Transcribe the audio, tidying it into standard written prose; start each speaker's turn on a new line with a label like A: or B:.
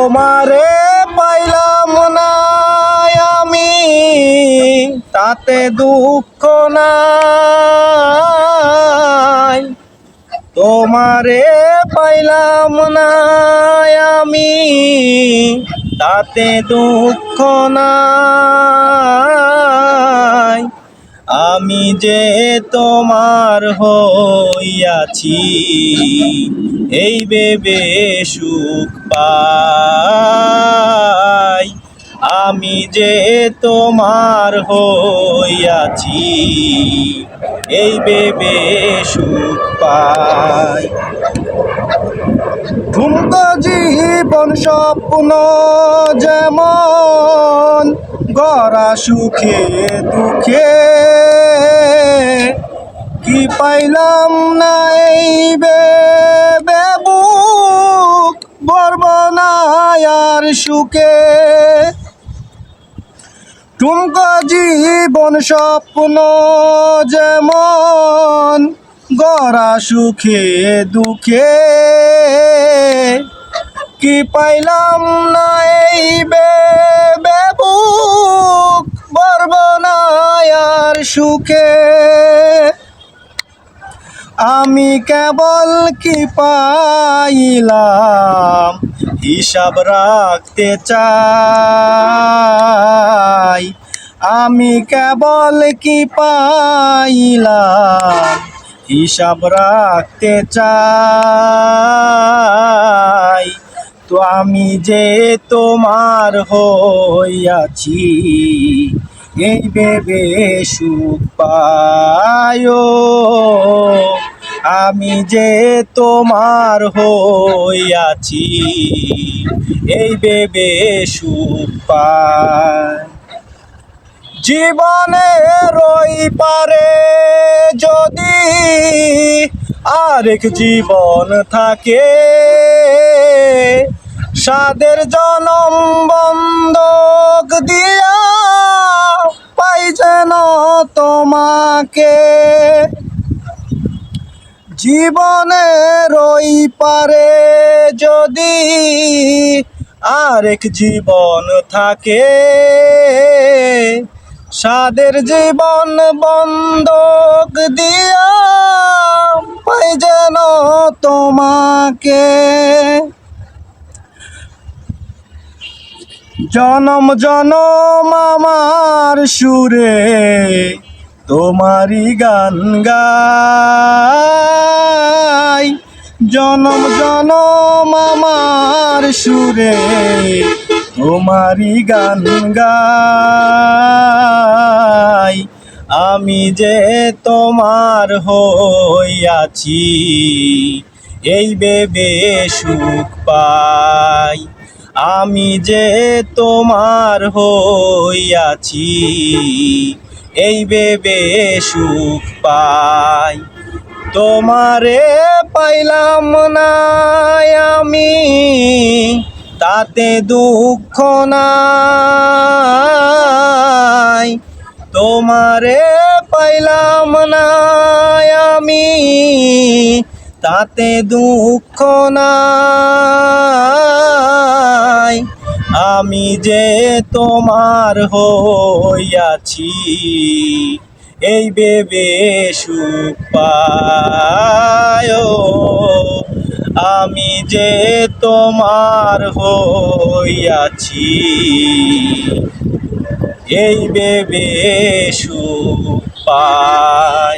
A: তোমারে পাইলাম না আমি, তাতে দুঃখ নাই। তোমারে পাইলাম না আমি, তাতে দুঃখ নাই। আমি যে তোমার হইয়াছি, এই ভেবে সুখ পাই। আমি যে তোমার হইয়াছি, এই ভেবে সুখ পাই। ঠুমকো জীবন স্বপ্ন যেমন গড়া সুখে দুঃখে, কি পাইলাম না এই ভেবে বুক ভরবো না আর সুখে। ঠুমকো জীবন স্বপ্ন যেমন গড়া সুখে দুঃখে, কি পাইলাম না এই ভেবে বুক ভরবো না আর সুখে। আমি কেবল কি পাইলাম হিসাব রাখতে চাই। আমি কেবল কি পাইলাম হিসাব রাখতে চাই। তো আমি যে তোমার হইয়াছি, এই ভেবে সুখ পাই। আমি যে তোমার হইয়াছি, এই ভেবে সুখ পাই। জীবনের ওই পারে যদি আরেক জীবন থাকে, সাদের জনম বন্ধক দিয়া পাই যেন তোমাকে। জীবনের ওই পারে যদি আরেক জীবন থাকে, সাদের জীবন বন্ধক দিয়া পাই যেন তোমাকে। জনম জনম আমার সুরে তোমারই গান গাই। জনম জনম আমার সুরে তোমারই গান গাই। আমি যে তোমার হইয়াছি, এই ভেবে সুখ পাই। আমি যে তোমার হইয়াছি, এই ভেবে সুখ পাই। তোমারে পাইলাম না আমি, তাতে দুঃখ নাই। তোমারে পাইলাম না আমি, তাতে দুঃখ নাই। আমি যে তোমার হইয়াছি, এই ভেবে সুখ পাই। আমি যে তোমার হইয়াছি, এই ভেবে সুখ পাই।